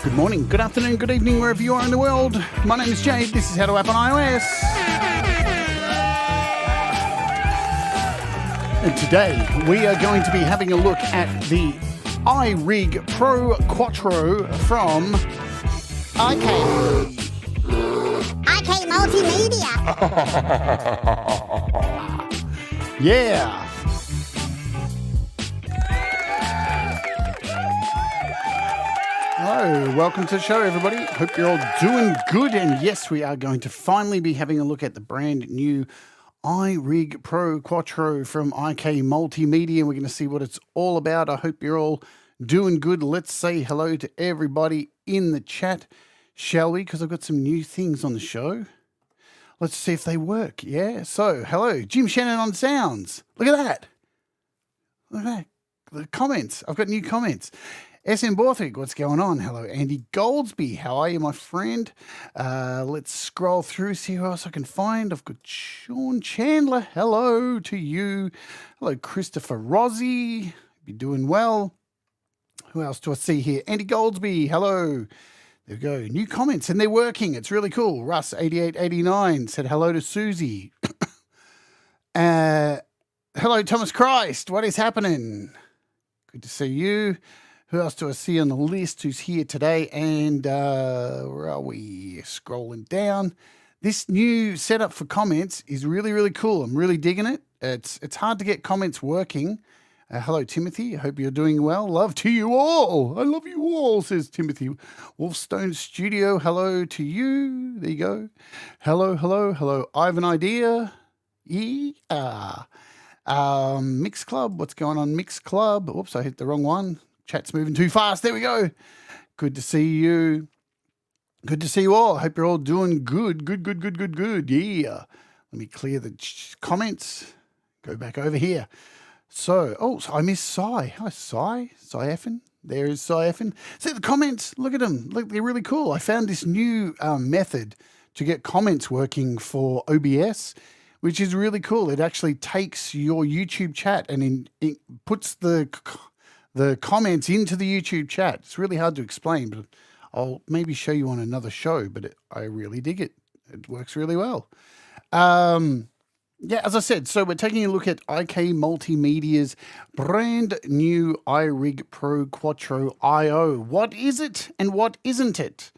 Good morning, good afternoon, good evening, wherever you are in the world. My name is Jade. This is How to App on iOS. And today we are going to be having a look at the IRig Pro Quattro from IK Multimedia. Yeah. Hello, welcome to the show, everybody. Hope you're all doing good. And yes, we are going to finally be having a look at the brand new IRig Pro Quattro from IK Multimedia. We're going to see what it's all about. I hope you're all doing good. Let's say hello to everybody in the chat, shall we? Because I've got some new things on the show. Let's see if they work. Yeah. So, hello, Jim Shannon on sounds. Look at that. Look at that. The comments. I've got new comments. SM Borthwick, what's going on? Hello, Andy Goldsby. How are you, my friend? Let's scroll through, see who else I can find. I've got Sean Chandler. Hello to you. Hello, Christopher Rossi. You're doing well. Who else do I see here? Andy Goldsby. Hello. There we go. New comments, and they're working. It's really cool. Russ8889 said hello to Susie. Hello, Thomas Christ. What is happening? Good to see you. Who else do I see on the list who's here today? And where are we? Scrolling down. This new setup for comments is really, really cool. I'm really digging it. It's hard to get comments working. Hello, Timothy. I hope you're doing well. Love to you all. I love you all, says Timothy. Wolfstone Studio, hello to you. There you go. Hello, hello, hello. Ivan Idea. Yeah. Mix Club. What's going on, Mix Club? Oops, I hit the wrong one. Chat's moving too fast. There we go. Good to see you. Good to see you all. Hope you're all doing good. Good. Yeah. Let me clear the comments. Go back over here. So I missed Cy. Hi, Cy. Cy Effin. There is Cy Effin. See the comments. Look at them. Look, they're really cool. I found this new method to get comments working for OBS, which is really cool. It actually takes your YouTube chat and it puts the comments into the YouTube chat. It's really hard to explain, but I'll maybe show you on another show, but I really dig it. It works really well. Yeah, as I said, so we're taking a look at IK Multimedia's brand new IRig Pro Quattro IO. What is it and what isn't it?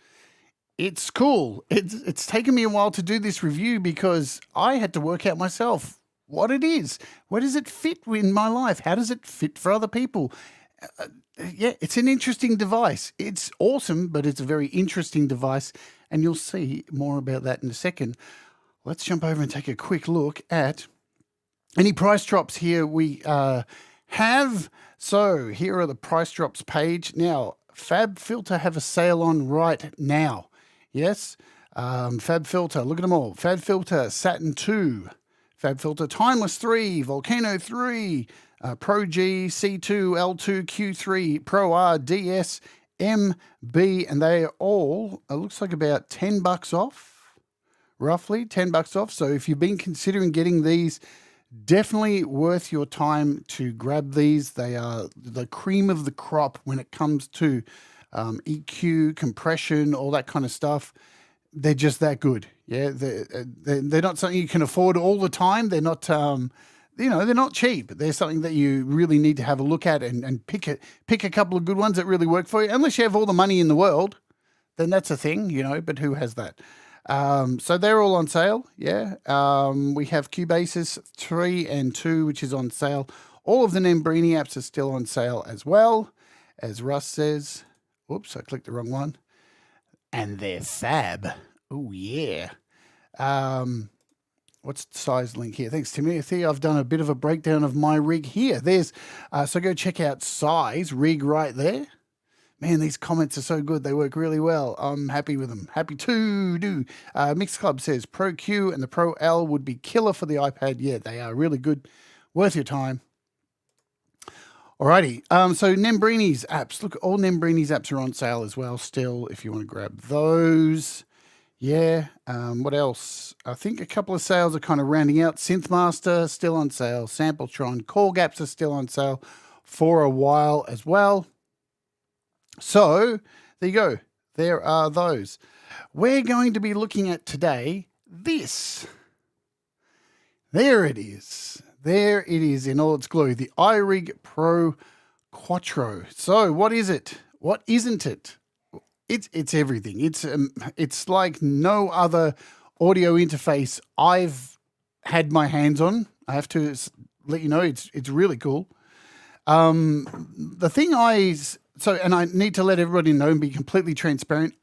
It's cool. It's taken me a while to do this review because I had to work out myself what it is. Where does it fit in my life? How does it fit for other people? Yeah, it's an interesting device. It's awesome, but it's a very interesting device, and you'll see more about that in a second. Let's jump over and take a quick look at any price drops here we have. So here are the price drops page. Now, FabFilter have a sale on right now. Yes, FabFilter, look at them all. FabFilter Saturn 2, FabFilter Timeless 3, Volcano 3, Pro G, C2, L2, Q3, Pro R, DS, MB, and they are all, it looks like about $10 off. Roughly $10 off. So if you've been considering getting these, definitely worth your time to grab these. They are the cream of the crop when it comes to EQ, compression, all that kind of stuff. They're just that good. Yeah, they're not something you can afford all the time. They're not, they're not cheap. They're something that you really need to have a look at and pick a couple of good ones that really work for you. Unless you have all the money in the world, then that's a thing, but who has that? So they're all on sale, yeah. We have Cubasis 3 and 2, which is on sale. All of the Nembrini apps are still on sale as well, as Russ says. Oops, I clicked the wrong one. And they're fab. Oh, yeah. What's the size link here? Thanks, Timothy. I've done a bit of a breakdown of my rig here. There's so go check out size rig right there. Man, these comments are so good. They work really well. I'm happy with them. Happy to do. Mix Club says Pro Q and the Pro L would be killer for the iPad. Yeah, they are really good. Worth your time. Alrighty. So Nembrini's apps. Look, all Nembrini's apps are on sale as well still if you want to grab those. Yeah. What else? I think a couple of sales are kind of rounding out. Synthmaster still on sale. Sampletron. Call Gaps are still on sale. for a while as well. So there you go. There are those. We're going to be looking at today this. There it is. There it is in all its glory. The IRig Pro Quattro. So what is it? What isn't it? It's everything. It's like no other audio interface I've had my hands on. I have to let you know it's really cool. The thing and I need to let everybody know and be completely transparent.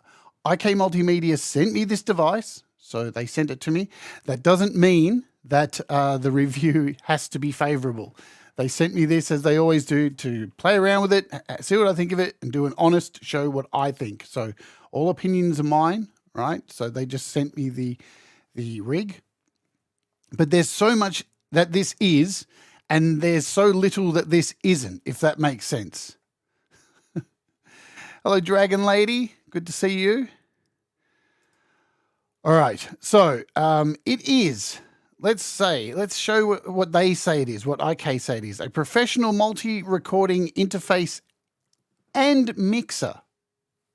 IK Multimedia sent me this device, so they sent it to me. That doesn't mean that the review has to be favorable. They sent me this, as they always do, to play around with it, see what I think of it, and do an honest show what I think. So all opinions are mine, right? So they just sent me the rig. But there's so much that this is, and there's so little that this isn't, if that makes sense. Hello, Dragon Lady. Good to see you. All right. So it is... Let's show what they say it is, what IK say it is. A professional multi-recording interface and mixer.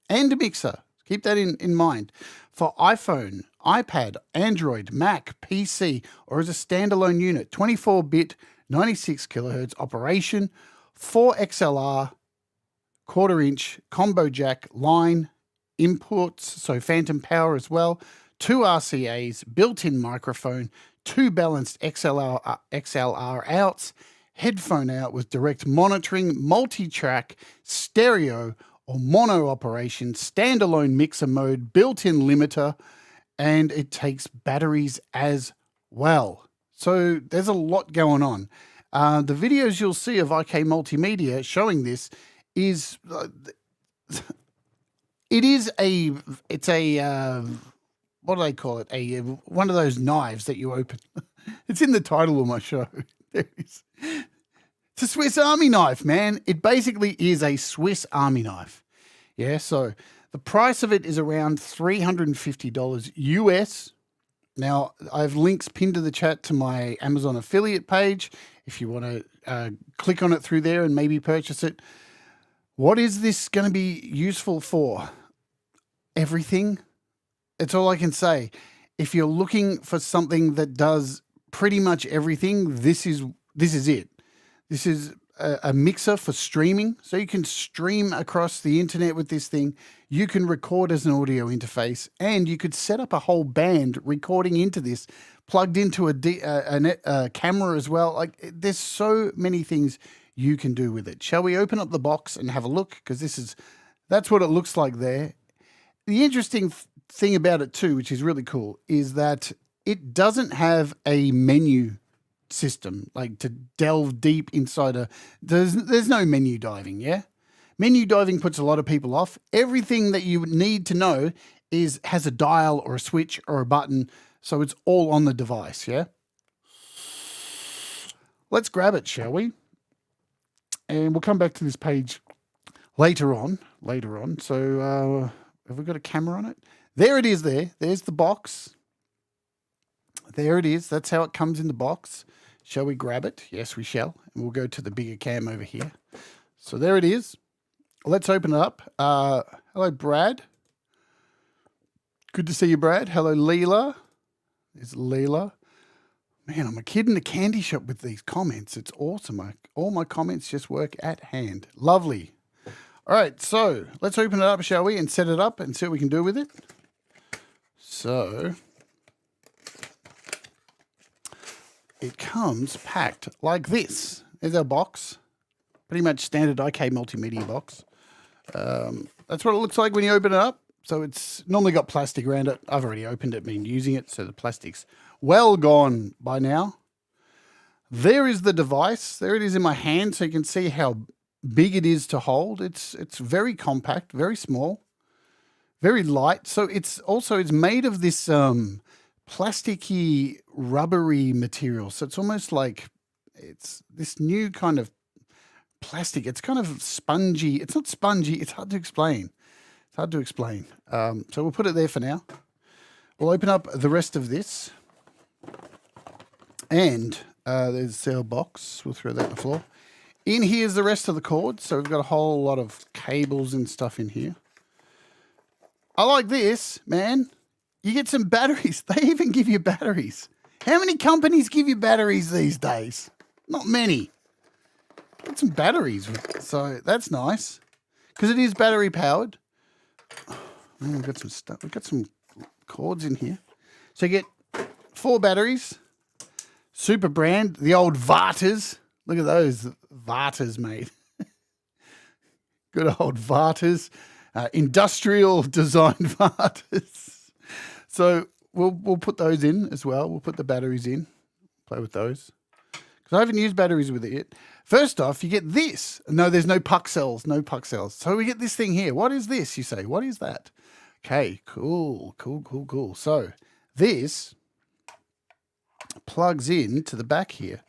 Keep that in mind. For iPhone, iPad, Android, Mac, PC, or as a standalone unit. 24-bit, 96 kilohertz operation, 4 XLR, quarter-inch, combo jack, line, inputs, so phantom power as well, 2 RCAs, built-in microphone, 2 balanced XLR outs, headphone out with direct monitoring, multi-track, stereo or mono operation, standalone mixer mode, built-in limiter, and it takes batteries as well. So there's a lot going on. The videos you'll see of IK Multimedia showing this is... it's a... what do they call it? One of those knives that you open. It's in the title of my show. There it is. It's a Swiss Army knife, man. It basically is a Swiss Army knife. Yeah, so the price of it is around $350 US. Now, I have links pinned to the chat to my Amazon affiliate page if you want to click on it through there and maybe purchase it. What is this going to be useful for? Everything. It's all I can say. If you're looking for something that does pretty much everything, this is it. This is a mixer for streaming. So you can stream across the internet with this thing. You can record as an audio interface, and you could set up a whole band recording into this, plugged into a camera as well. Like, there's so many things you can do with it. Shall we open up the box and have a look? Because that's what it looks like there. The interesting thing about it too, which is really cool, is that it doesn't have a menu system, like to delve deep inside there's no menu diving, yeah? Menu diving puts a lot of people off. Everything that you need to know has a dial or a switch or a button, so it's all on the device, yeah? Let's grab it, shall we? And we'll come back to this page later on. So have we got a camera on it? There it is there. There's the box. There it is. That's how it comes in the box. Shall we grab it? Yes, we shall. And we'll go to the bigger cam over here. So there it is. Let's open it up. Hello, Brad. Good to see you, Brad. Hello, Leela. There's Leela. Man, I'm a kid in a candy shop with these comments. It's awesome. All my comments just work at hand. Lovely. All right, so let's open it up, shall we, and set it up and see what we can do with it. So it comes packed like this. There's our box. Pretty much standard IK Multimedia box. That's what it looks like when you open it up. So it's normally got plastic around it. I've already opened it, been using it, so the plastic's well gone by now. There is the device. There it is in my hand, so you can see how big it is to hold. It's very compact, very small, very light. So it's made of this plasticky, rubbery material. So it's almost like it's this new kind of plastic. It's kind of spongy. It's not spongy. It's hard to explain. So we'll put it there for now. We'll open up the rest of this. And there's our box. We'll throw that on the floor. In here's the rest of the cord. So we've got a whole lot of cables and stuff in here. I like this, man. You get some batteries. They even give you batteries. How many companies give you batteries these days? Not many. Get some batteries. So that's nice. Because it is battery powered. Man, we've got some stuff. We've got some cords in here. So you get 4 batteries. Super brand. The old Vartas. Look at those Vartas, mate. Good old Vartas. Industrial design Vartas. So we'll put those in as well. We'll put the batteries in. Play with those. Because I haven't used batteries with it yet. First off, you get this. No, there's no puck cells. No puck cells. So we get this thing here. What is this, you say? What is that? Okay, cool. So this plugs in to the back here.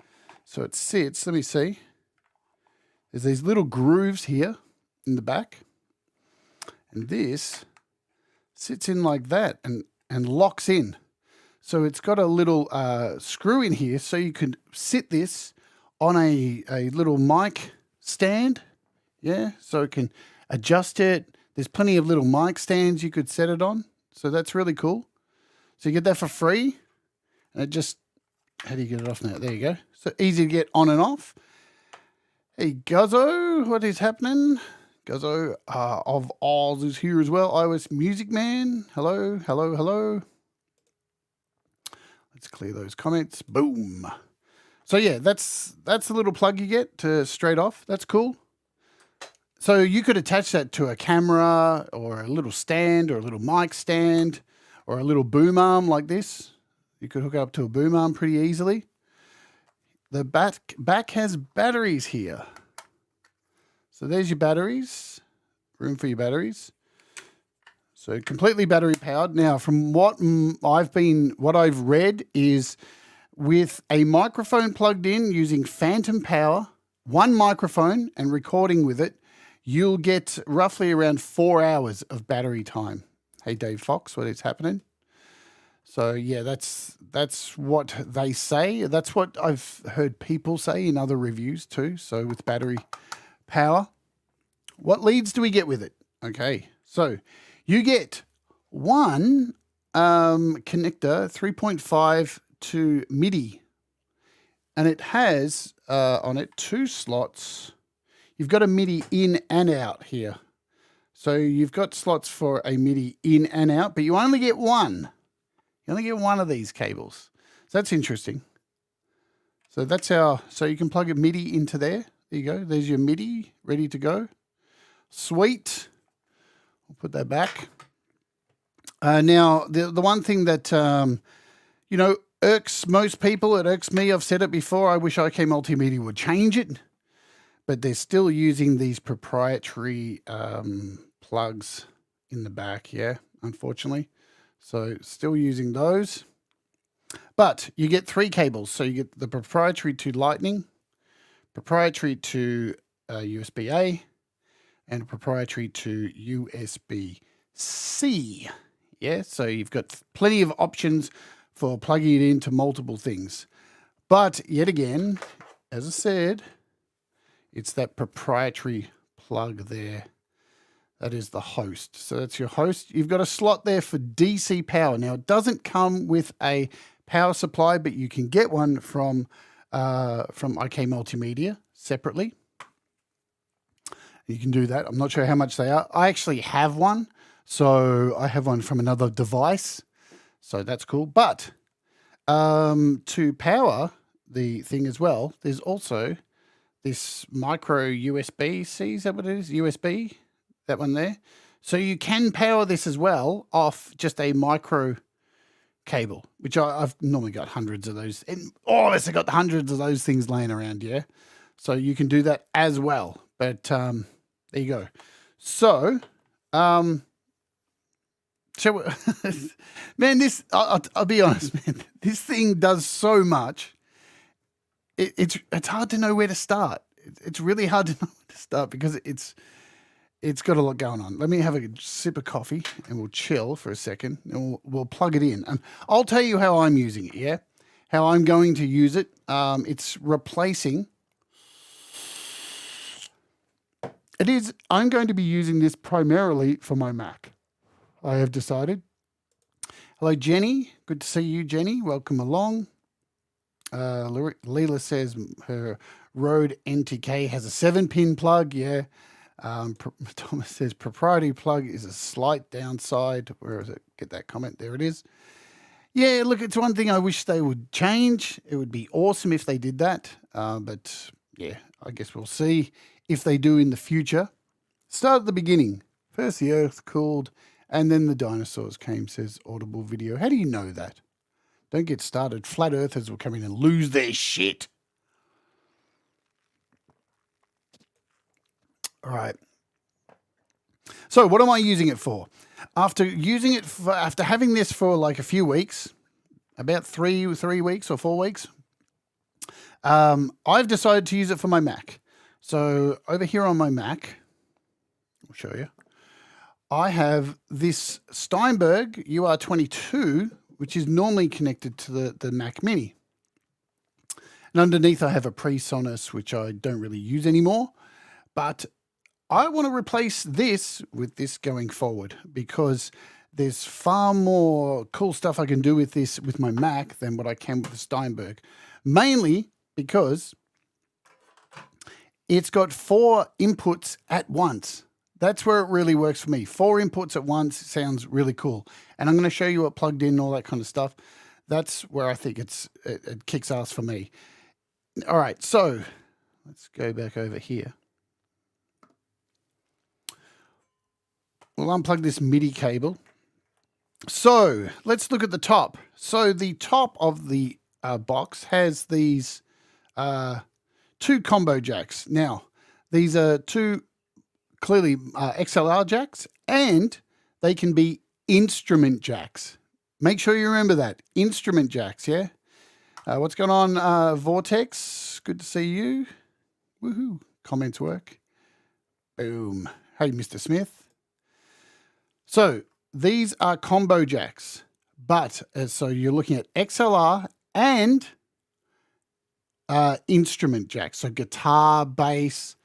So it sits, let me see. There's these little grooves here in the back. And this sits in like that and locks in. So it's got a little screw in here so you can sit this on a little mic stand. Yeah, so it can adjust it. There's plenty of little mic stands you could set it on. So that's really cool. So you get that for free. And it just, how do you get it off now? There you go. So easy to get on and off. Hey, Guzzo, what is happening? Guzzo of Oz is here as well. iOS Music Man. Hello. Let's clear those comments. Boom. So yeah, that's the little plug you get to straight off. That's cool. So you could attach that to a camera or a little stand or a little mic stand or a little boom arm like this. You could hook it up to a boom arm pretty easily. The back has batteries here. So there's your batteries. Room for your batteries. So completely battery powered. Now, from what I've read is with a microphone plugged in using phantom power, one microphone and recording with it, you'll get roughly around 4 hours of battery time. Hey, Dave Fox, what is happening? So yeah, that's what they say. That's what I've heard people say in other reviews too. So with battery power, what leads do we get with it? Okay, so you get one connector, 3.5 to MIDI, and it has on it 2 slots. You've got a MIDI in and out here. So you've got slots for a MIDI in and out, but you only get one. You only get one of these cables. So that's interesting. So that's so you can plug a MIDI into there. There you go. There's your MIDI ready to go. Sweet. We'll put that back. Now, the one thing that, irks most people, it irks me, I've said it before, I wish IK Multimedia would change it, but they're still using these proprietary plugs in the back, yeah, unfortunately. So still using those. But you get 3 cables. So you get the proprietary to Lightning, proprietary to USB-A, and proprietary to USB-C. Yeah, so you've got plenty of options for plugging it into multiple things. But yet again, as I said, it's that proprietary plug there. That is the host. So that's your host. You've got a slot there for DC power. Now, it doesn't come with a power supply, but you can get one from IK Multimedia separately. You can do that. I'm not sure how much they are. I actually have one. So I have one from another device. So that's cool. But to power the thing as well, there's also this micro USB-C. Is that what it is? USB? That one there. So you can power this as well off just a micro cable, which I've normally got hundreds of those. And I've got hundreds of those things laying around, yeah? So you can do that as well. But there you go. So, man, this, I'll be honest, man, this thing does so much. It's hard to know where to start. It's really hard to know where to start because it's got a lot going on. Let me have a sip of coffee and we'll chill for a second and we'll plug it in. And I'll tell you how I'm using it, yeah? How I'm going to use it. It's replacing it is, I'm going to be using this primarily for my Mac. I have decided. Hello, Jenny. Good to see you, Jenny. Welcome along. Leela says her Rode NTK has a 7-pin plug. Yeah. Thomas says proprietary plug is a slight downside. Where is it? Get that comment. There it is. Yeah, look, it's one thing I wish they would change. It would be awesome if they did that. But yeah, I guess we'll see if they do in the future. Start at the beginning. First the earth cooled, and then the dinosaurs came, says Audible Video. How do you know that? Don't get started. Flat earthers will come in and lose their shit. All right. So what am I using it for? After having this for like a few weeks, about three weeks or 4 weeks, I've decided to use it for my Mac. So over here on my Mac, I'll show you, I have this Steinberg UR22, which is normally connected to the Mac Mini. And underneath I have a PreSonus, which I don't really use anymore, but I want to replace this with this going forward because there's far more cool stuff I can do with this with my Mac than what I can with the Steinberg. Mainly because it's got 4 inputs at once. That's where it really works for me. 4 inputs at once sounds really cool. And I'm going to show you what plugged in and all that kind of stuff. That's where I think it kicks ass for me. All right, so let's go back over here. We'll unplug this MIDI cable. So let's look at the top. So the top of the box has these 2 combo jacks. Now, these are 2 clearly XLR jacks, and they can be instrument jacks. Make sure you remember that. Instrument jacks, yeah? What's going on, Vortex? Good to see you. Woohoo. Comments work. Boom. Hey, Mr. Smith. So these are combo jacks, but so you're looking at XLR and instrument jacks. So guitar, bass,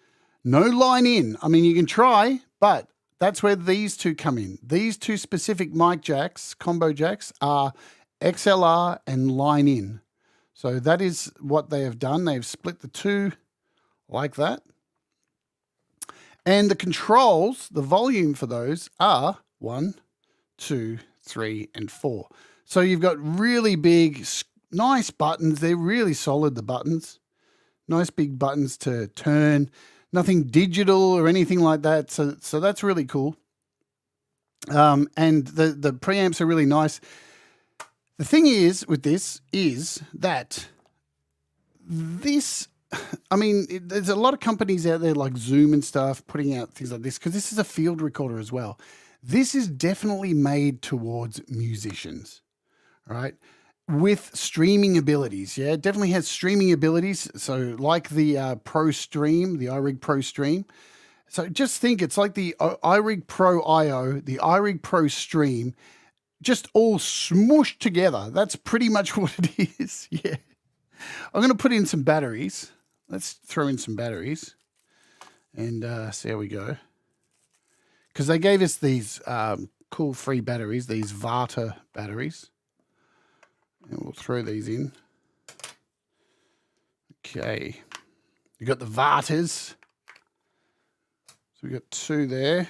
no line in. I mean, you can try, but that's where these 2 come in. These 2 specific mic jacks, combo jacks, are XLR and line in. So that is what they have done. They've split the 2 like that. And the controls, the volume for those are 1, 2, 3, and 4. So you've got really big, nice buttons. They're really solid, the buttons. Nice big buttons to turn. Nothing digital or anything like that. So that's really cool. And the preamps are really nice. The thing is with this is that this, I mean, there's a lot of companies out there like Zoom and stuff putting out things like this because this is a field recorder as well. This is definitely made towards musicians, right? With streaming abilities, yeah? It definitely has streaming abilities. So like the Pro Stream, the iRig Pro Stream. So just think it's like the iRig Pro IO, the iRig Pro Stream, just all smooshed together. That's pretty much what it is, yeah. I'm going to put in some batteries. Let's throw in some batteries and see how we go. Because they gave us these cool free batteries, these Vata batteries. And we'll throw these in. Okay. We've got the Vatas. So we've got 2 there.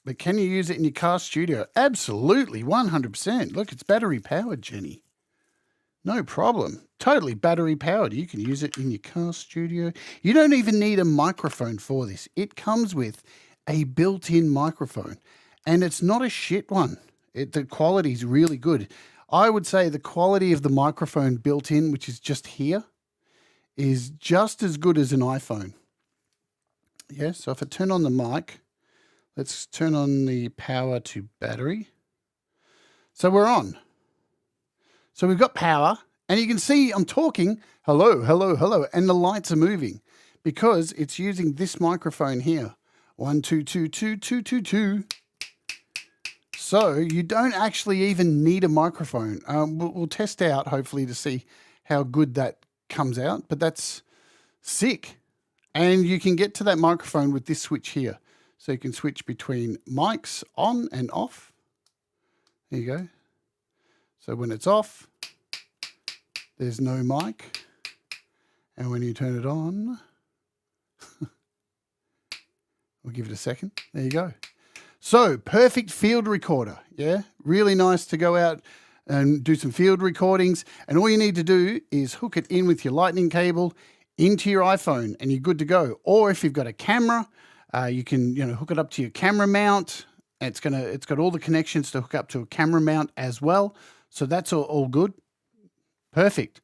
But can you use it in your car studio? Absolutely, 100%. Look, it's battery powered, Jenny. No problem. Totally battery powered. You can use it in your car studio. You don't even need a microphone for this. It comes with a built-in microphone, and it's not a shit one. The quality is really good. I would say the quality of the microphone built in, which is just here, is just as good as an iPhone. Yeah, so if I turn on the mic, let's turn on the power to battery. So we're on. So we've got power, and you can see I'm talking, hello, hello, hello, and the lights are moving because it's using this microphone here. 1, 2, 2, 2, 2, 2, 2. So you don't actually even need a microphone. We'll test out, hopefully, to see how good that comes out, but that's sick. And you can get to that microphone with this switch here. So you can switch between mics on and off. There you go. So when it's off, there's no mic. And when you turn it on, we'll give it a second. There you go. So perfect field recorder. Yeah, really nice to go out and do some field recordings. And all you need to do is hook it in with your lightning cable into your iPhone and you're good to go. Or if you've got a camera, you can hook it up to your camera mount. It's got all the connections to hook up to a camera mount as well. So that's all good. Perfect.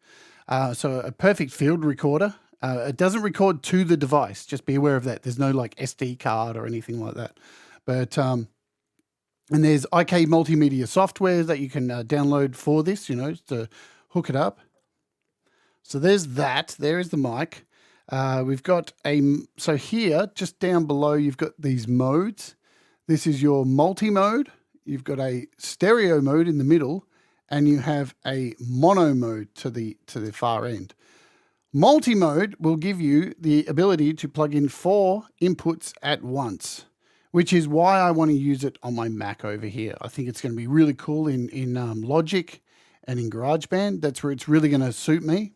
So a perfect field recorder. It doesn't record to the device. Just be aware of that. There's no like SD card or anything like that. But and there's IK Multimedia software that you can download for this, to hook it up. So there's that. There is the mic. We've got so here, just down below, you've got these modes. This is your multi-mode. You've got a stereo mode in the middle, and you have a mono mode to the far end. Multi-mode will give you the ability to plug in 4 inputs at once, which is why I want to use it on my Mac over here. I think it's going to be really cool in Logic and in GarageBand. That's where it's really going to suit me.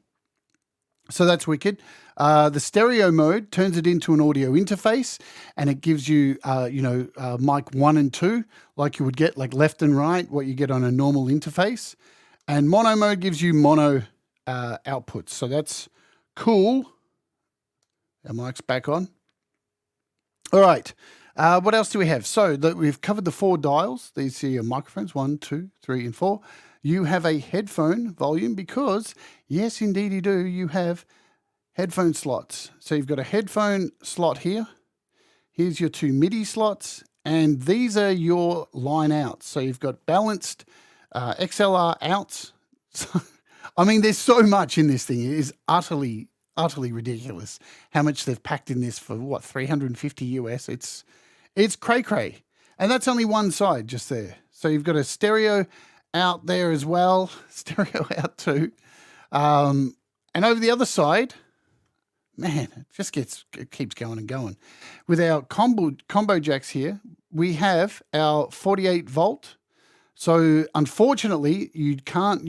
So that's wicked. The stereo mode turns it into an audio interface, and it gives you, mic 1 and 2, like you would get like left and right, what you get on a normal interface. And mono mode gives you mono outputs. So that's cool. Our mic's back on. All right. What else do we have? So we've covered the 4 dials. These are your microphones, 1, 2, 3, and 4. You have a headphone volume because, yes, indeed you do. You have headphone slots. So you've got a headphone slot here. Here's your 2 MIDI slots. And these are your line outs. So you've got balanced XLR outs. I mean, there's so much in this thing. It is utterly ridiculous how much they've packed in this for, what, 350 US? It's cray-cray. And that's only one side just there. So you've got a stereo out there as well, stereo out too. And over the other side, man, it keeps going and going. With our combo jacks here, we have our 48 volt. So unfortunately, you can't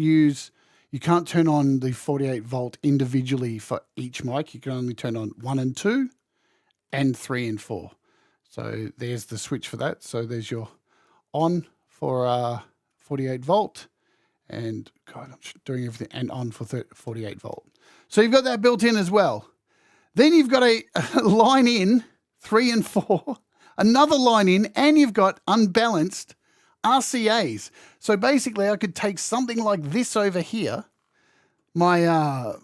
turn on the 48 volt individually for each mic. You can only turn on 1 and 2 and 3 and 4. So there's the switch for that. So there's your on for 48 volt, and God, I'm doing everything, and on for 48 volt. So you've got that built in as well. Then you've got a line in 3 and 4, another line in, and you've got unbalanced RCAs. So basically I could take something like this over here, my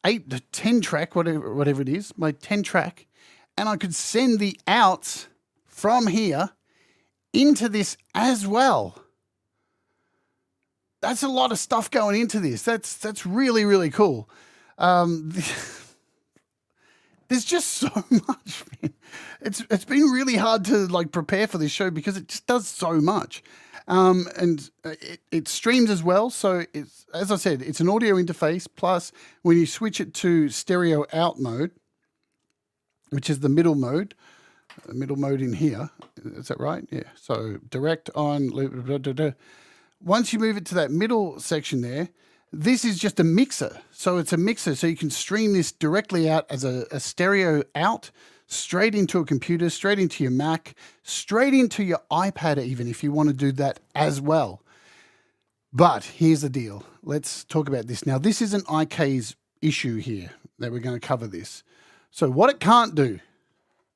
8 to 10 track, whatever it is, my 10 track, and I could send the outs from here into this as well. That's a lot of stuff going into this. That's really, really cool. There's just so much, man. It's been really hard to like prepare for this show because it just does so much. And it streams as well. So it's, as I said, it's an audio interface. Plus, when you switch it to stereo out mode, which is the middle mode in here, is that right? Yeah. So direct on. Once you move it to that middle section there, this is just a mixer. So it's a mixer. So you can stream this directly out as a stereo out, straight into a computer, straight into your Mac, straight into your iPad even, if you want to do that as well. But here's the deal. Let's talk about this. Now, this isn't IK's issue here that we're going to cover this. So what it can't do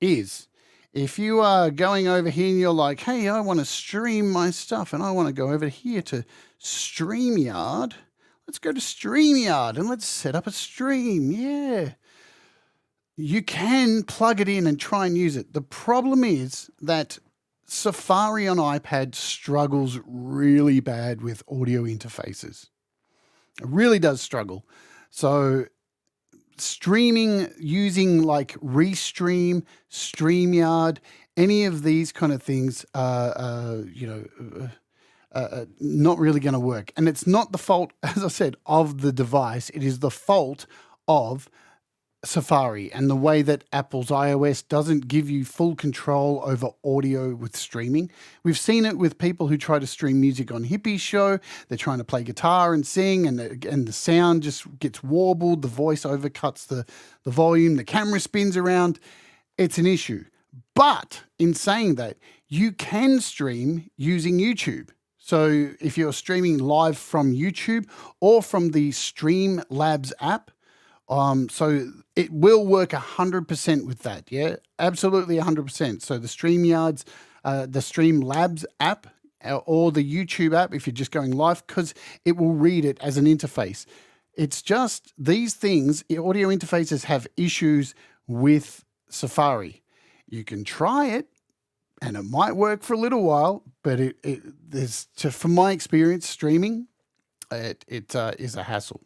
is, if you are going over here and you're like, hey, I want to stream my stuff and I want to go over here to StreamYard. Let's go to StreamYard and let's set up a stream. Yeah. You can plug it in and try and use it. The problem is that Safari on iPad struggles really bad with audio interfaces. It really does struggle. So streaming using like Restream, StreamYard, any of these kind of things not really going to work. And it's not the fault, as I said, of the device. It is the fault of Safari and the way that Apple's iOS doesn't give you full control over audio with streaming. We've seen it with people who try to stream music on Hippie's show. They're trying to play guitar and sing, and the sound just gets warbled. The voice overcuts the volume. The camera spins around. It's an issue. But in saying that, you can stream using YouTube. So if you're streaming live from YouTube or from the Streamlabs app, so it will work 100% with that. Yeah, absolutely 100%. So the StreamYards, the Streamlabs app or the YouTube app, if you're just going live, because it will read it as an interface. It's just these things, audio interfaces have issues with Safari. You can try it and it might work for a little while, but from my experience streaming, it is a hassle.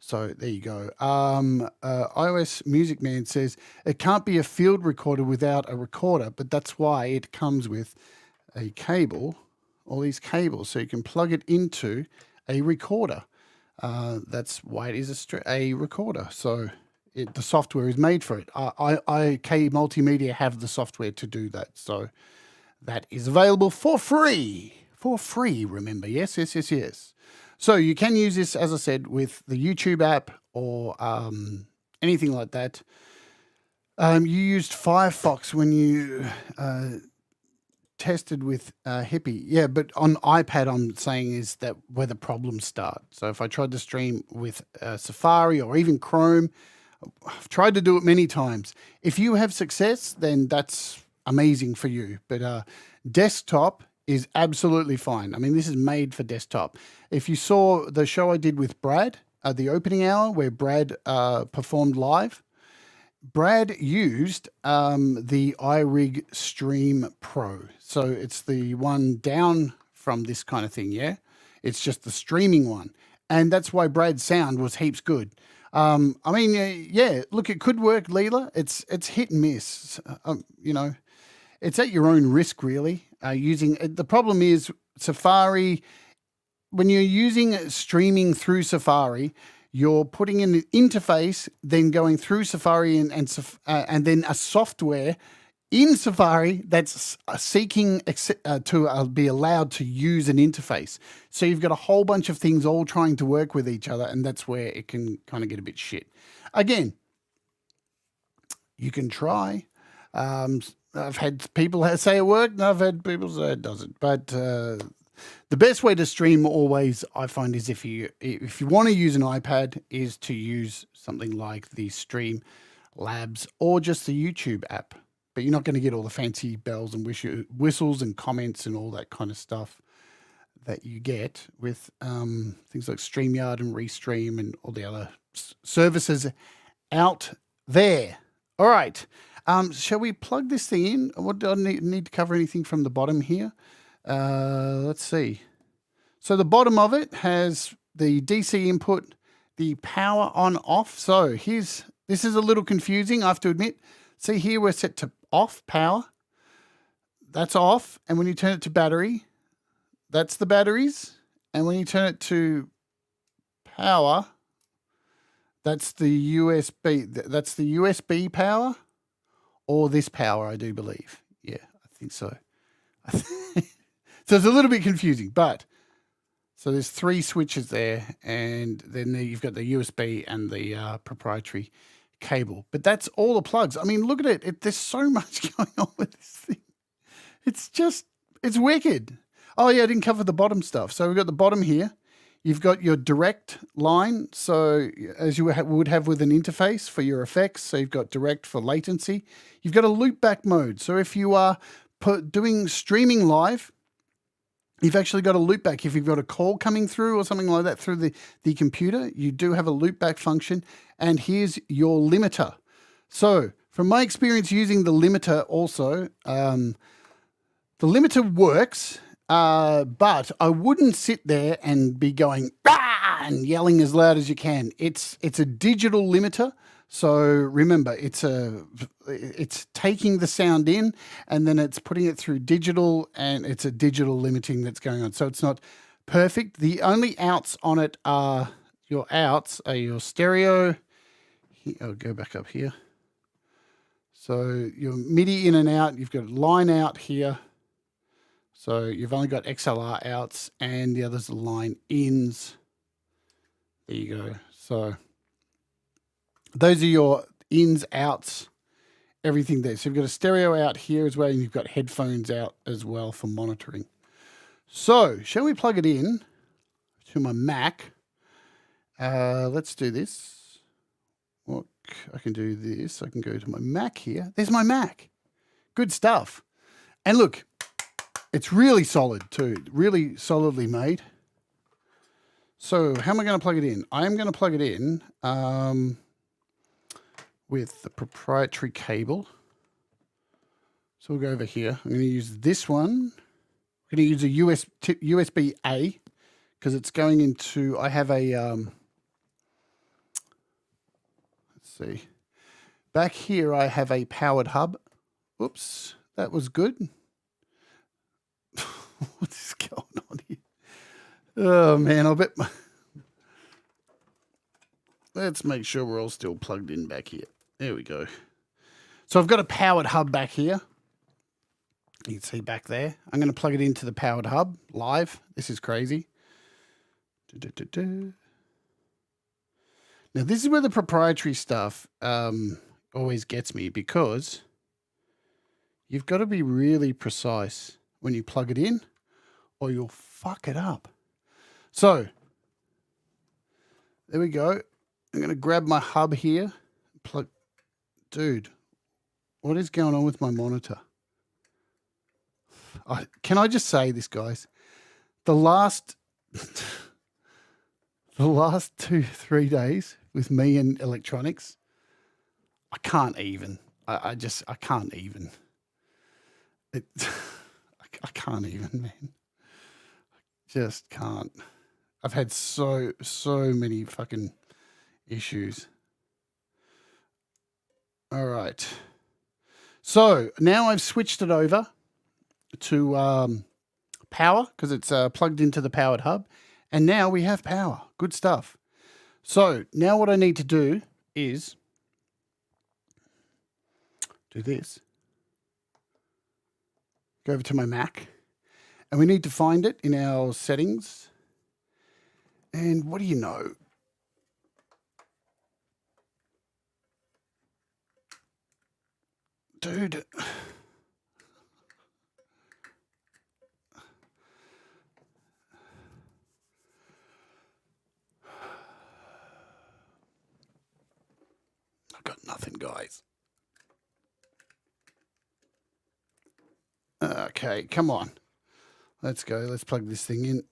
So there you go. iOS Music Man says it can't be a field recorder without a recorder, but that's why it comes with a cable, all these cables, so you can plug it into a recorder. That's why it is a recorder. So the software is made for it. IK Multimedia have the software to do that. So that is available for free. For free, remember. Yes. So you can use this, as I said, with the YouTube app or anything like that. You used Firefox when you tested with Hippie. Yeah, but on iPad, I'm saying is that where the problems start. So if I tried to stream with Safari or even Chrome, I've tried to do it many times. If you have success, then that's amazing for you. But desktop is absolutely fine. I mean, this is made for desktop. If you saw the show I did with Brad at the opening hour where Brad performed live, Brad used the iRig Stream Pro. So it's the one down from this kind of thing, yeah? It's just the streaming one. And that's why Brad's sound was heaps good. I mean, yeah, look, it could work, Leela. It's hit and miss. You know, it's at your own risk, really. The problem is Safari, when you're using streaming through Safari, you're putting in an interface, then going through Safari and then a software in Safari that's seeking to be allowed to use an interface. So you've got a whole bunch of things all trying to work with each other, and that's where it can kind of get a bit shit. Again, you can try. I've had people say it worked, and I've had people say it doesn't. But the best way to stream always, I find, is if you want to use an iPad, is to use something like the Streamlabs or just the YouTube app. But you're not going to get all the fancy bells and whistles and comments and all that kind of stuff that you get with things like StreamYard and Restream and all the other services out there. All right. Shall we plug this thing in? What do I need to cover anything from the bottom here? Let's see. So the bottom of it has the DC input, the power on off. So this is a little confusing, I have to admit. See here, we're set to off power. That's off. And when you turn it to battery, that's the batteries. And when you turn it to power, that's the USB. That's the USB power or this power, I do believe. Yeah, I think so. So it's a little bit confusing, but so there's 3 switches there, and then you've got the USB and the proprietary cable. But that's all the plugs. I mean, look at it. There's so much going on with this thing. It's wicked. Oh yeah, I didn't cover the bottom stuff. So we've got the bottom here. You've got your direct line, so as you would have with an interface for your effects. So you've got direct for latency. You've got a loopback mode. So if you are doing streaming live, you've actually got a loopback. If you've got a call coming through or something like that through the computer, you do have a loopback function. And here's your limiter. So from my experience using the limiter also, the limiter works, but I wouldn't sit there and be going "Rah!" and yelling as loud as you can. It's a digital limiter. So remember, it's taking the sound in and then it's putting it through digital, and it's a digital limiting that's going on. So it's not perfect. The only outs on it are your stereo here, I'll go back up here. So your MIDI in and out, you've got line out here. So you've only got XLR outs and the others are line ins. There you go. So those are your ins, outs, everything there. So you've got a stereo out here as well, and you've got headphones out as well for monitoring. So shall we plug it in to my Mac? Let's do this. Well, I can do this. I can go to my Mac here. There's my Mac. Good stuff. And look, it's really solid too. Really solidly made. So how am I going to plug it in? I am going to plug it in with the proprietary cable. So we'll go over here. I'm going to use this one. I'm going to use a USB-A because it's going into, I have a, let's see. Back here I have a powered hub. Oops, that was good. What is going on here? Oh man, I'll bet let's make sure we're all still plugged in back here. There we go. So I've got a powered hub back here. You can see back there. I'm going to plug it into the powered hub live. This is crazy. Now this is where the proprietary stuff always gets me, because you've got to be really precise when you plug it in or you'll fuck it up. So there we go. I'm going to grab my hub here. Plug. Dude, what is going on with my monitor? Can I just say this, guys? The last 2-3 days with me and electronics, I can't even. I can't even. I can't even, man. I just can't. I've had so many fucking issues. All right. So now I've switched it over to power because it's plugged into the powered hub. And now we have power. Good stuff. So now what I need to do is do this. Go over to my Mac. And we need to find it in our settings. And what do you know? Dude. I've got nothing, guys. Okay, come on. Let's go. Let's plug this thing in.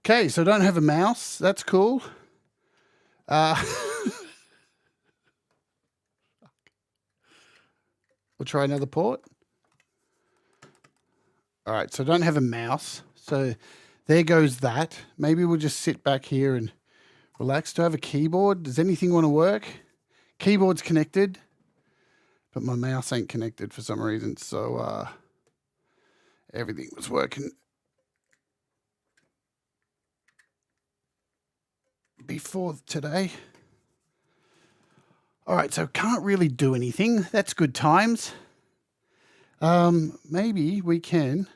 Okay, so I don't have a mouse. That's cool. We'll try another port. All right, so I don't have a mouse. So there goes that. Maybe we'll just sit back here and relax. Do I have a keyboard? Does anything want to work? Keyboard's connected, but my mouse ain't connected for some reason. So everything was working before today. All right, so can't really do anything. That's good times. Maybe we can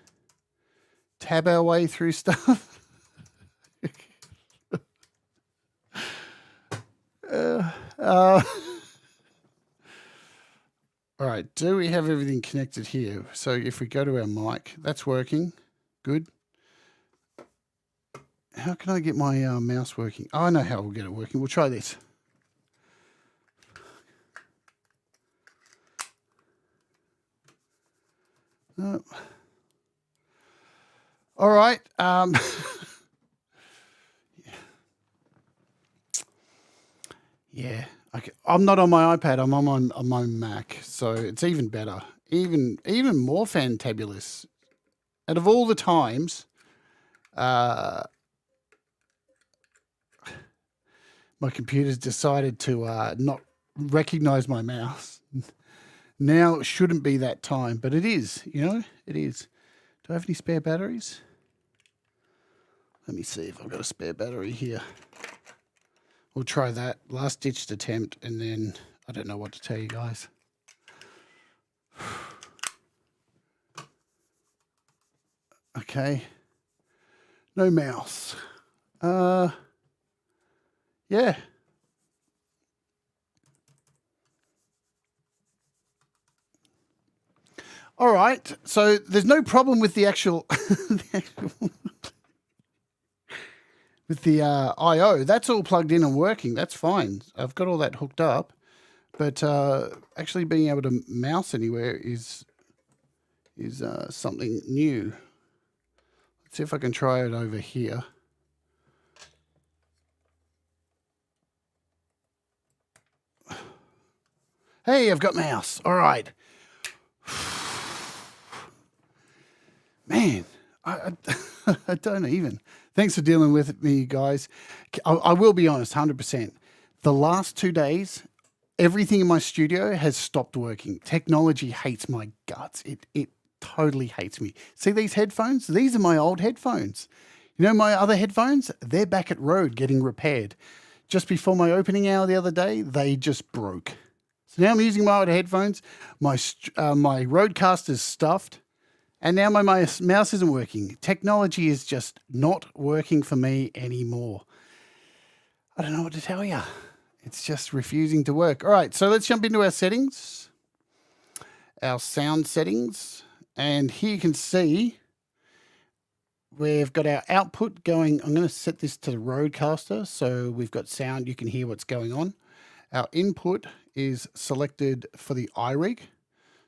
tab our way through stuff. All right, do we have everything connected here? So if we go to our mic, that's working. Good. How can I get my mouse working? Oh, I know how we'll get it working. We'll try this. Oh. All right. Yeah. Okay. I'm not on my iPad. I'm on my Mac, so it's even better. Even more fantabulous. Out of all the times, my computer's decided to not recognize my mouse. Now it shouldn't be that time, but it is, you know, it is. Do I have any spare batteries? Let me see if I've got a spare battery here. We'll try that. Last ditched attempt, and then I don't know what to tell you guys. Okay. No mouse. Yeah. All right. So there's no problem with the actual, with the I/O. That's all plugged in and working. That's fine. I've got all that hooked up. But actually being able to mouse anywhere is something new. Let's see if I can try it over here. Hey, I've got mouse. All right. Man, I don't even. Thanks for dealing with me, guys. I will be honest, 100%. The last 2 days, everything in my studio has stopped working. Technology hates my guts. It totally hates me. See these headphones? These are my old headphones. You know my other headphones? They're back at road getting repaired. Just before my opening hour the other day, they just broke. So now I'm using my old headphones. My Rodecaster's stuffed. And now my mouse isn't working. Technology is just not working for me anymore. I don't know what to tell you. It's just refusing to work. All right, so let's jump into our settings, our sound settings. And here you can see we've got our output going. I'm going to set this to the Rodecaster, so we've got sound. You can hear what's going on. Our input is selected for the iRig.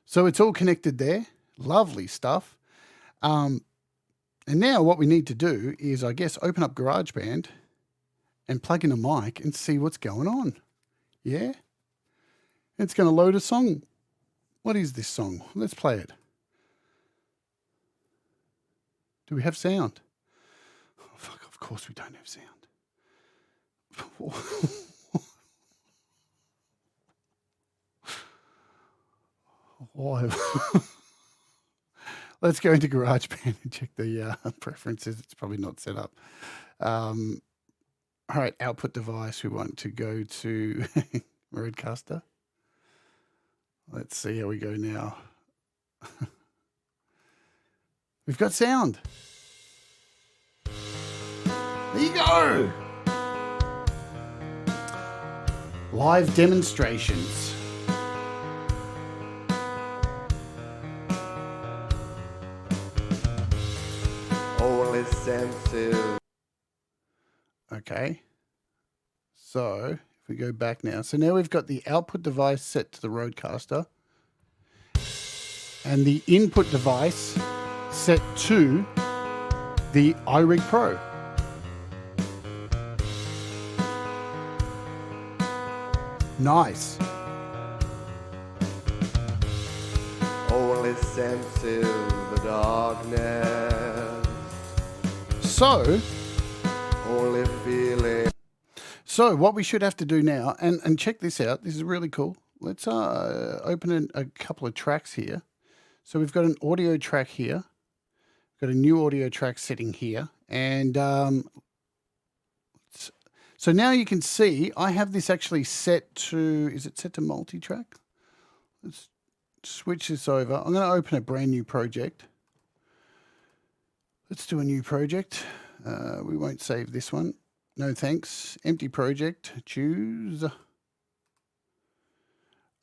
So it's all connected there. Lovely stuff. And now what we need to do is, I guess, open up GarageBand and plug in a mic and see what's going on. Yeah? It's going to load a song. What is this song? Let's play it. Do we have sound? Oh, fuck, of course we don't have sound. Why? Let's go into GarageBand and check the preferences. It's probably not set up. All right, output device. We want to go to Rodecaster. Let's see how we go now. We've got sound. There you go. Live demonstrations. Only sensitive. Okay. So if we go back now. So now we've got the output device set to the Rodecaster and the input device set to the iRig Pro. Nice. Only sensitive the darkness. So Only feeling. So what we should have to do now, and check this out, this is really cool. Let's open a couple of tracks here. So we've got an audio track here, got a new audio track setting here, and so now you can see I have this actually set to, is it set to multi-track? Let's switch this over. I'm going to open a brand new project. Let's do a new project. We won't save this one. No thanks. Empty project. Choose.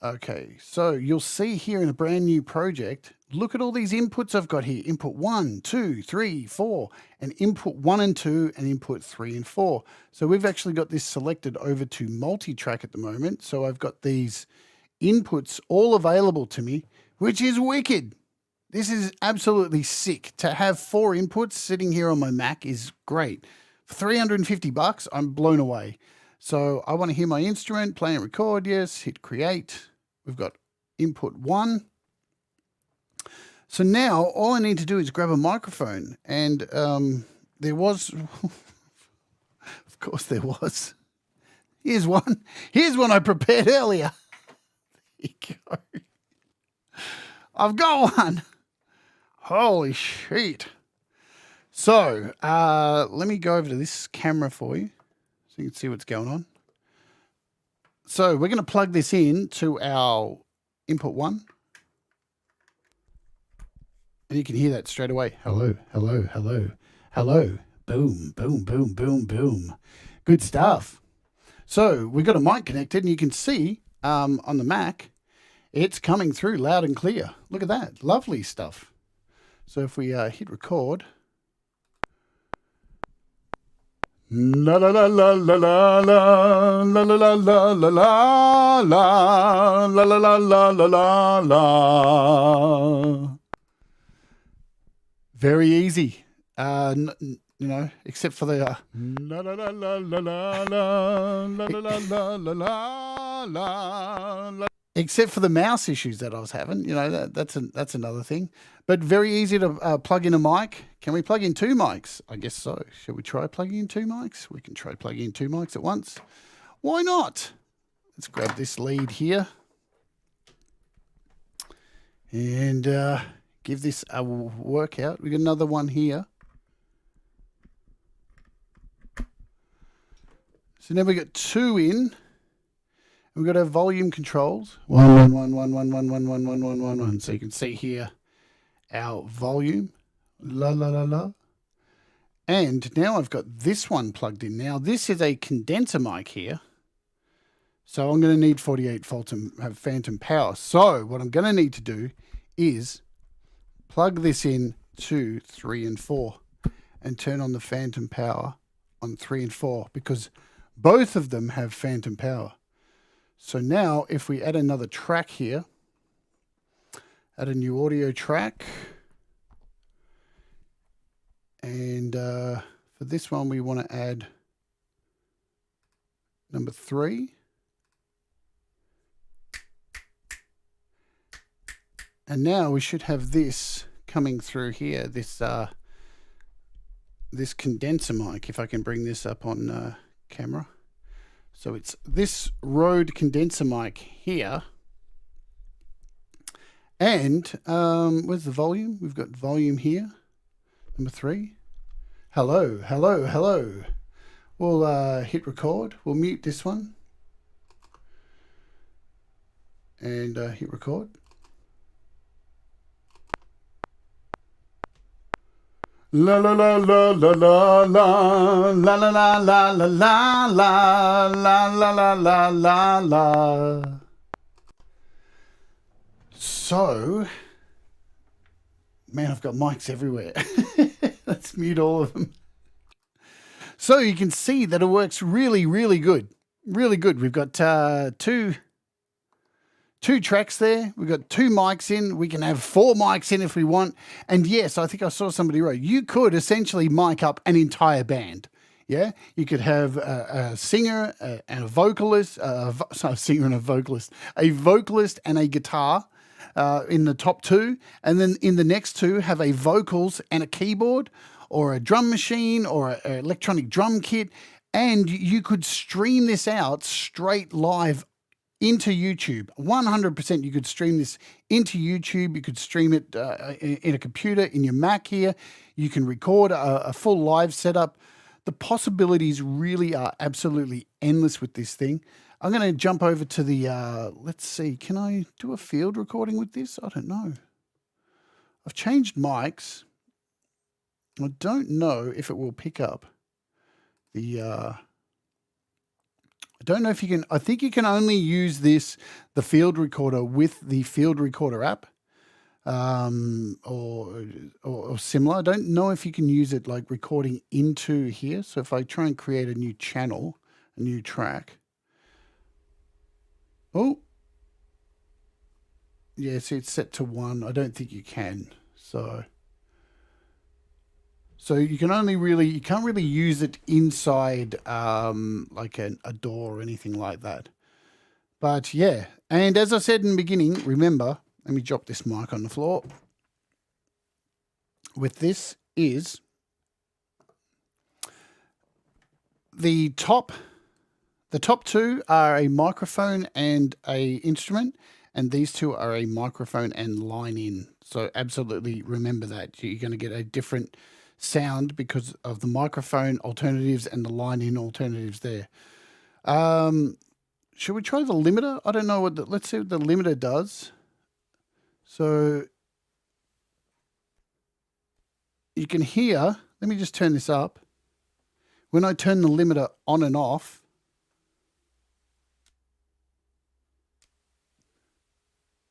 Okay, so you'll see here in a brand new project, look at all these inputs I've got here. Input 1, 2, 3, 4, and input 1 and 2, and input 3 and 4. So we've actually got this selected over to multi-track at the moment. So I've got these inputs all available to me, which is wicked. This is absolutely sick. To have 4 inputs sitting here on my Mac is great. For 350 bucks, I'm blown away. So I want to hear my instrument, play and record, yes, hit create. We've got input 1. So now all I need to do is grab a microphone, and there was, of course there was. Here's one. Here's one I prepared earlier. There you go. I've got one. Holy shit. So let me go over to this camera for you so you can see what's going on. So we're going to plug this in to our input 1. And you can hear that straight away. Hello, hello, hello, hello. Boom, boom, boom, boom, boom. Good stuff. So we've got a mic connected, and you can see on the Mac, it's coming through loud and clear. Look at that. Lovely stuff. So if we hit record. La la la la la la la la la la la la la la la la la la. Very easy, you know, except for the la la la la la la la la la la la la. Except for the mouse issues that I was having, you know, that's another thing. But very easy to plug in a mic. Can we plug in 2 mics? I guess so. Should we try plugging in 2 mics? We can try plugging in 2 mics at once. Why not? Let's grab this lead here and give this a workout. We got another one here. So now we got 2 in. We've got our volume controls. 1, 1, 1, 1, 1, 1, 1, 1, 1, 1, 1, 1. So you can see here our volume. La la la la. And now I've got this one plugged in. Now this is a condenser mic here. So I'm going to need 48 volts and have phantom power. So what I'm going to need to do is plug this in to 3 and 4 and turn on the phantom power on 3 and 4 because both of them have phantom power. So now if we add another track here, add a new audio track, and for this one we want to add number 3. And now we should have this coming through here, this this condenser mic, if I can bring this up on camera. So it's this Rode condenser mic here. And where's the volume? We've got volume here, number 3. Hello, hello, hello. We'll hit record. We'll mute this one. And hit record. La la la la la la la la la la la la la la la la la la. So, man, I've got mics everywhere. Let's mute all of them. So you can see that it works really, really good. Really good. We've got two tracks there. We've got 2 mics in. We can have 4 mics in if we want. And yes, I think I saw somebody wrote, you could essentially mic up an entire band. Yeah, you could have a singer and a vocalist, a vocalist and a guitar in the top 2. And then in the next 2, have a vocals and a keyboard or a drum machine or an electronic drum kit. And you could stream this out straight live into YouTube. 100% you could stream this into YouTube. You could stream it in a computer, in your Mac here. You can record a full live setup. The possibilities really are absolutely endless with this thing. I'm going to jump over to the, let's see, can I do a field recording with this? I don't know. I've changed mics. I don't know if it will pick up the, I don't know if you can, I think you can only use the field recorder with the field recorder app or similar. I don't know if you can use it like recording into here. So if I try and create a new channel, a new track. Oh, yeah, see it's set to 1. I don't think you can. So you can only really, you can't really use it inside like a door or anything like that. But yeah, and as I said in the beginning, remember, let me drop this mic on the floor. With this is the top 2 are a microphone and a instrument, and these 2 are a microphone and line in. So absolutely remember that. You're going to get a different sound because of the microphone alternatives and the line in alternatives there. should we try the limiter? I don't know what let's see what the limiter does. So you can hear, let me just turn this up. When I turn the limiter on and off,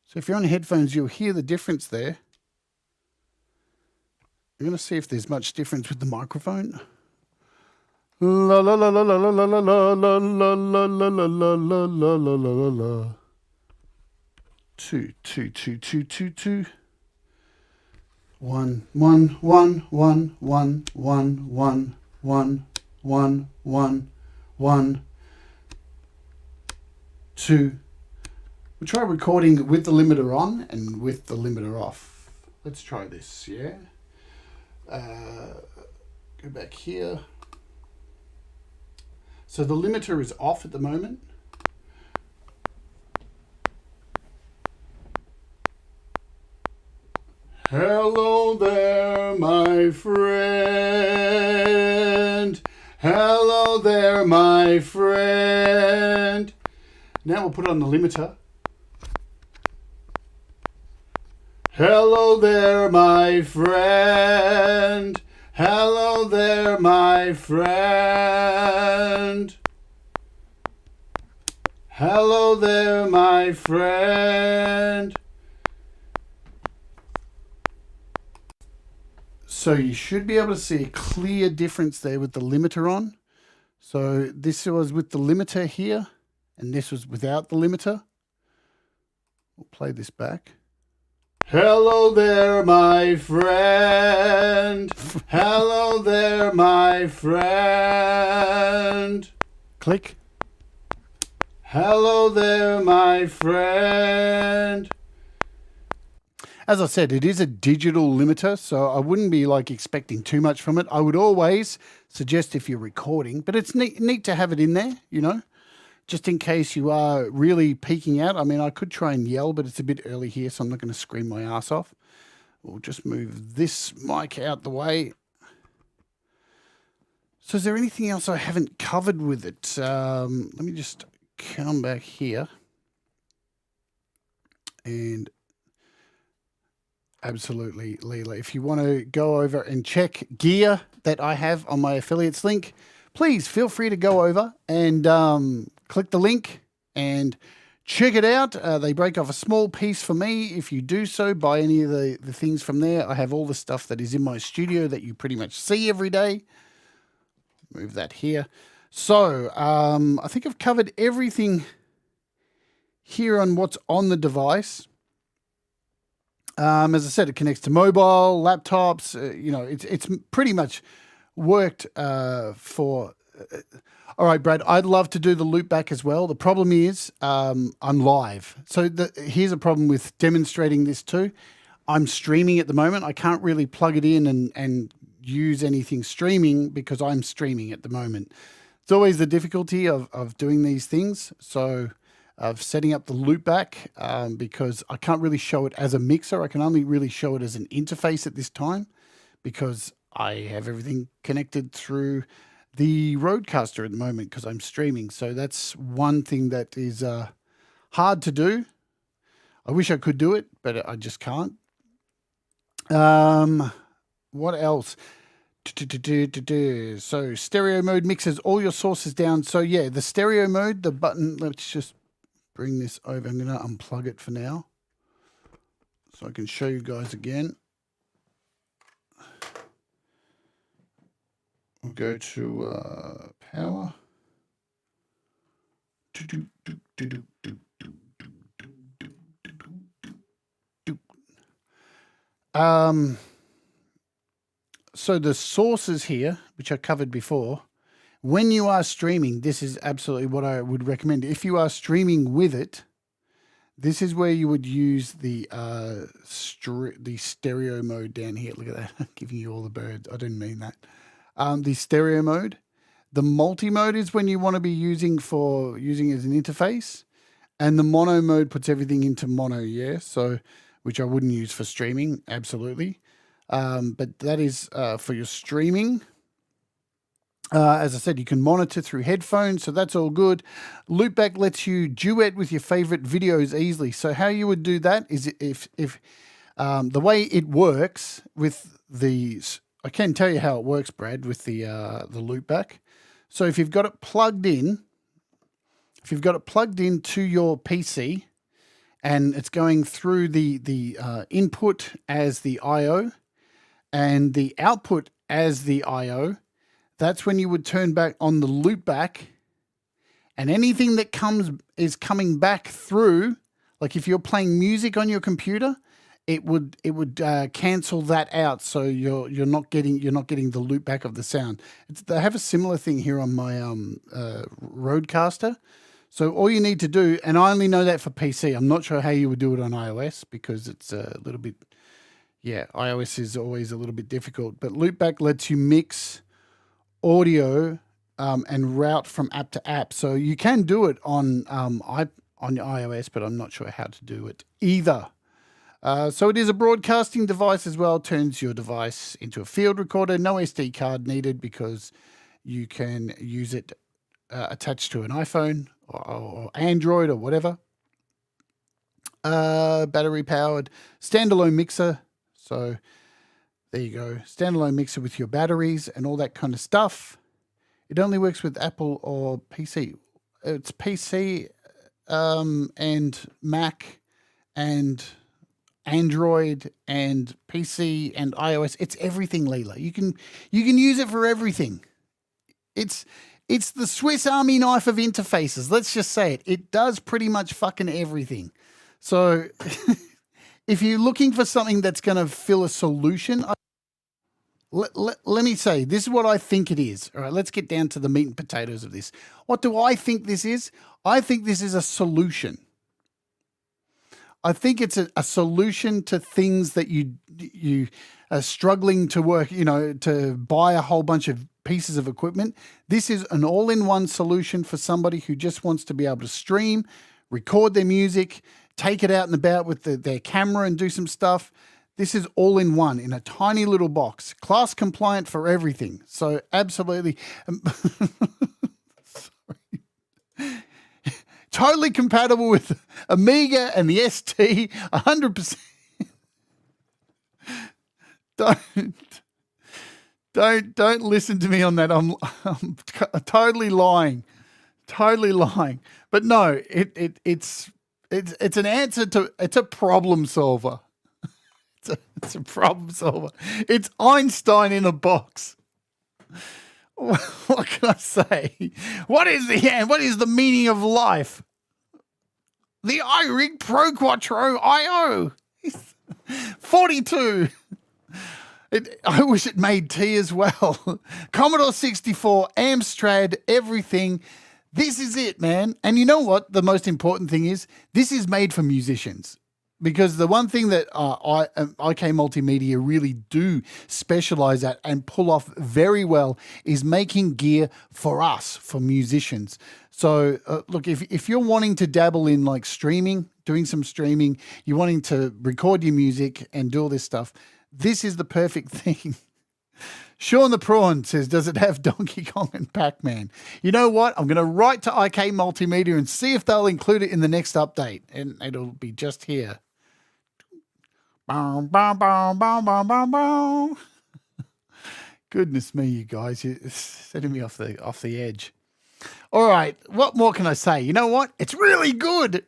so if you're on headphones, you'll hear the difference there. I'm going to see if there's much difference with the microphone. La la la la la la la la la la la la la la la la la la la. 2 2 2 2 2 2. 1 1 1 1 1 1 1 1 1 1 1 2. We'll try recording with the limiter on and with the limiter off. Let's try this, yeah? Go back here. So the limiter is off at the moment. Hello there, my friend. Hello there, my friend. Now we'll put on the limiter. Hello there, my friend. Hello there, my friend. Hello there, my friend. So you should be able to see a clear difference there with the limiter on. So this was with the limiter here, and this was without the limiter. We'll play this back. Hello there, my friend. Hello there, my friend. Click. Hello there, my friend. As I said, it is a digital limiter, so I wouldn't be like expecting too much from it. I would always suggest if you're recording, but it's neat to have it in there, you know, just in case you are really peaking out. I mean, I could try and yell, but it's a bit early here, so I'm not going to scream my ass off. We'll just move this mic out the way. So is there anything else I haven't covered with it? Let me just come back here. And absolutely, Leela. If you want to go over and check gear that I have on my affiliates link, please feel free to go over and click the link and check it out. They break off a small piece for me. If you do so, buy any of the things from there. I have all the stuff that is in my studio that you pretty much see every day. Move that here. So I think I've covered everything here on what's on the device. As I said, it connects to mobile, laptops. You know, it's pretty much worked for. All right, Brad, I'd love to do the loopback as well. The problem is I'm live. So here's a problem with demonstrating this too. I'm streaming at the moment. I can't really plug it in and use anything streaming because I'm streaming at the moment. It's always the difficulty of doing these things. So of setting up the loopback because I can't really show it as a mixer. I can only really show it as an interface at this time because I have everything connected through the Rodecaster at the moment because I'm streaming. So that's one thing that is hard to do. I wish I could do it, but I just can't. What else? So stereo mode mixes all your sources down. So yeah, the stereo mode, the button, let's just bring this over. I'm going to unplug it for now so I can show you guys again. We'll go to power. So the sources here, which I covered before, when you are streaming, this is absolutely what I would recommend. If you are streaming with it, this is where you would use the stereo mode down here. Look at that, I'm giving you all the birds. I didn't mean that. The stereo mode. The multi-mode is when you want to be using as an interface. And the mono mode puts everything into mono, yeah? So, which I wouldn't use for streaming, absolutely. But that is for your streaming. As I said, you can monitor through headphones, so that's all good. Loopback lets you duet with your favorite videos easily. So how you would do that is if the way it works with these, I can tell you how it works, Brad, with the loopback. So if you've got it plugged in, to your PC, and it's going through the input as the I/O and the output as the I/O, that's when you would turn back on the loopback, and anything that is coming back through, like if you're playing music on your computer, it would cancel that out, so you're not getting the loopback of the sound. They have a similar thing here on my Rodecaster. So all you need to do, and I only know that for PC. I'm not sure how you would do it on iOS because it's a little bit, iOS is always a little bit difficult. But loopback lets you mix audio and route from app to app. So you can do it on iOS, but I'm not sure how to do it either. So it is a broadcasting device as well. Turns your device into a field recorder. No SD card needed because you can use it attached to an iPhone or Android or whatever. Battery powered standalone mixer. So there you go. Standalone mixer with your batteries and all that kind of stuff. It only works with Apple or PC. It's PC and Mac and Android and PC and iOS. It's everything, Leela. You can use it for everything. It's the Swiss Army knife of interfaces. Let's just say it. It does pretty much fucking everything. So if you're looking for something that's going to fill a solution, let me say, this is what I think it is. All right, let's get down to the meat and potatoes of this. What do I think this is? I think this is a solution. I think it's a solution to things that you are struggling to work, to buy a whole bunch of pieces of equipment. This is an all-in-one solution for somebody who just wants to be able to stream, record their music, take it out and about with their camera and do some stuff. This is all in one in a tiny little box, class compliant for everything. So absolutely, sorry. Totally compatible with Amiga and the ST, 100%. Don't listen to me on that. I'm totally lying, But no, it's an answer to. It's a problem solver. It's a problem solver. It's Einstein in a box. What can I say? What is the meaning of life? The IRig Pro Quattro IO. 42. I wish it made tea as well. Commodore 64, Amstrad, everything. This is it, man. And you know what? The most important thing is this is made for musicians. Because the one thing that IK Multimedia really do specialize at and pull off very well is making gear for us, for musicians. So look, if you're wanting to dabble in like streaming, doing some streaming, you're wanting to record your music and do all this stuff, this is the perfect thing. Sean the Prawn says, does it have Donkey Kong and Pac-Man? You know what? I'm going to write to IK Multimedia and see if they'll include it in the next update. And it'll be just here. Goodness me, you guys, you're setting me off the edge. All right, what more can I say? You know what? It's really good.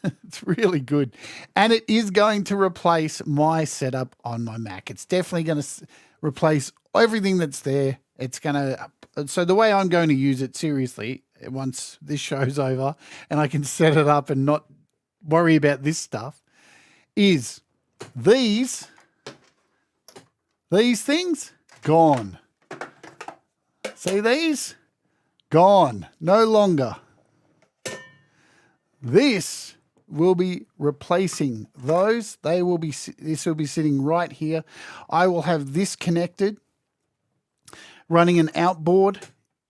It's really good. And it is going to replace my setup on my Mac. It's definitely going to replace everything that's there. It's going to, so the way I'm going to use it seriously, once this show's over and I can set it up and not worry about this stuff, is these things gone. See these? Gone. No longer. This will be replacing those. This will be sitting right here. I will have this connected, running an outboard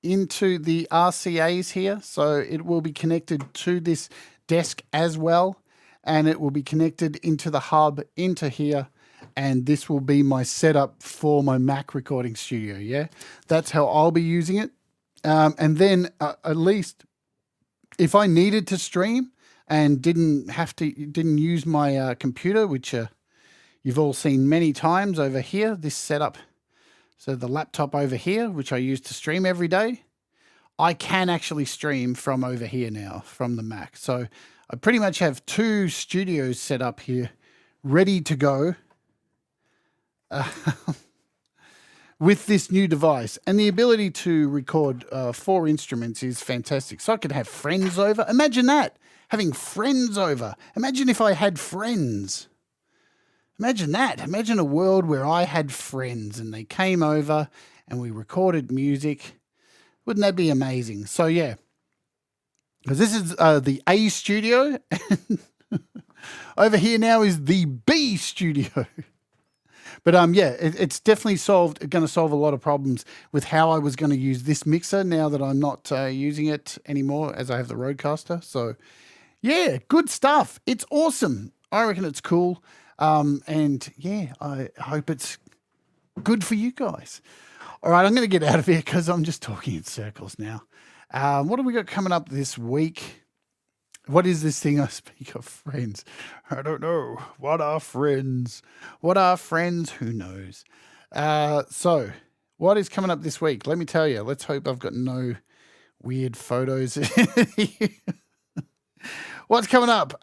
into the RCAs here. So it will be connected to this desk as well. And it will be connected into the hub into here. and this will be my setup for my Mac recording studio. Yeah, that's how I'll be using it. And then at least if I needed to stream and didn't use my computer, which you've all seen many times over here, this setup. So the laptop over here, which I use to stream every day, I can actually stream from over here now, from the Mac. So I pretty much have 2 studios set up here, ready to go with this new device. And the ability to record 4 instruments is fantastic. So I could have friends over. Imagine that, having friends over. Imagine if I had friends. Imagine that. Imagine a world where I had friends and they came over and we recorded music. Wouldn't that be amazing? So, yeah, because this is the A studio. Over here now is the B studio. But, yeah, it's definitely going to solve a lot of problems with how I was going to use this mixer now that I'm not using it anymore as I have the Rodecaster. So, yeah, good stuff. It's awesome. I reckon it's cool. And, yeah, I hope it's good for you guys. All right, I'm going to get out of here because I'm just talking in circles now. What have we got coming up this week? What is this thing I speak of friends? I don't know. What are friends? What are friends? Who knows? So what is coming up this week? Let me tell you. Let's hope I've got no weird photos. What's coming up?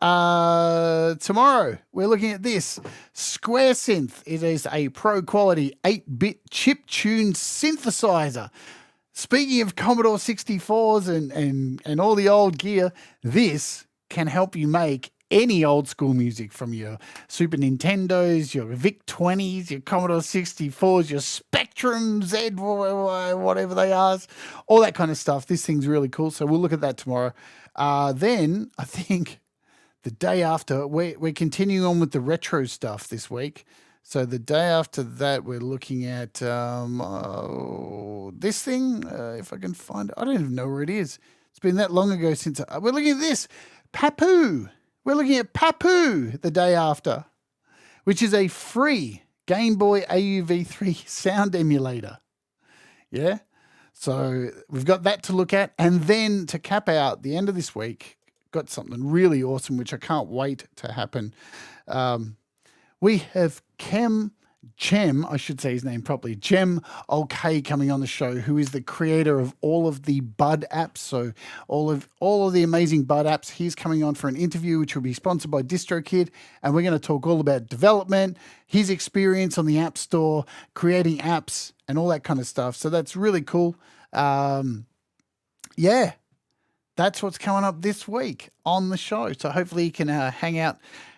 Tomorrow, we're looking at this. Square Synth. It is a pro quality 8-bit chip-tuned synthesizer. Speaking of Commodore 64s and all the old gear, this can help you make any old school music from your Super Nintendos, your VIC-20s, your Commodore 64s, your Spectrum Z, whatever they are, all that kind of stuff. This thing's really cool, so we'll look at that tomorrow. Then I think the day after, we're continuing on with the retro stuff this week. So the day after that, we're looking at this thing. If I can find it, I don't even know where it is. It's been that long ago since we're looking at this. Papu. We're looking at Papu the day after, which is a free Game Boy AUV3 sound emulator. Yeah. So we've got that to look at. And then to cap out the end of this week, got something really awesome, which I can't wait to happen. We have Cem, I should say his name properly, Cem OK coming on the show, who is the creator of all of the Bud apps. So all of the amazing Bud apps. He's coming on for an interview, which will be sponsored by DistroKid. And we're going to talk all about development, his experience on the App Store, creating apps and all that kind of stuff. So that's really cool. Yeah, that's what's coming up this week on the show. So hopefully you can hang out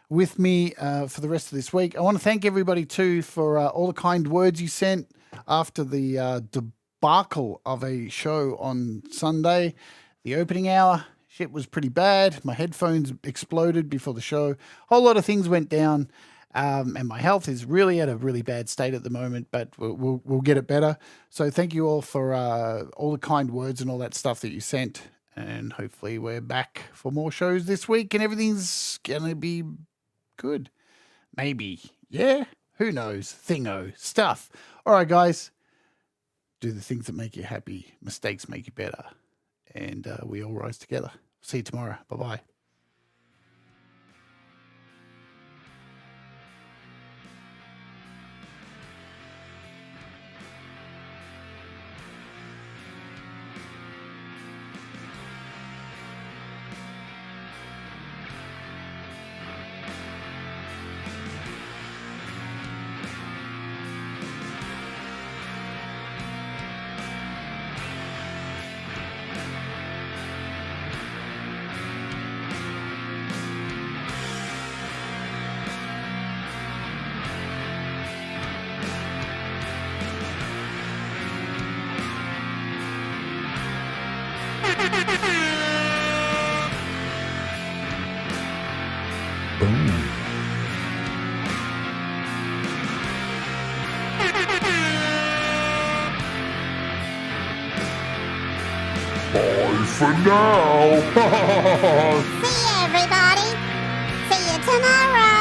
with me for the rest of this week. I want to thank everybody too for all the kind words you sent after the debacle of a show on Sunday. The opening hour, shit was pretty bad. My headphones exploded before the show. A whole lot of things went down. And my health is really at a really bad state at the moment, but we'll get it better. So thank you all for all the kind words and all that stuff that you sent. And hopefully we're back for more shows this week and everything's going to be good. Maybe. Yeah. Who knows? Thingo. Stuff. All right, guys. Do the things that make you happy. Mistakes make you better. And we all rise together. See you tomorrow. Bye-bye. Bye for now. See you, everybody. See you tomorrow.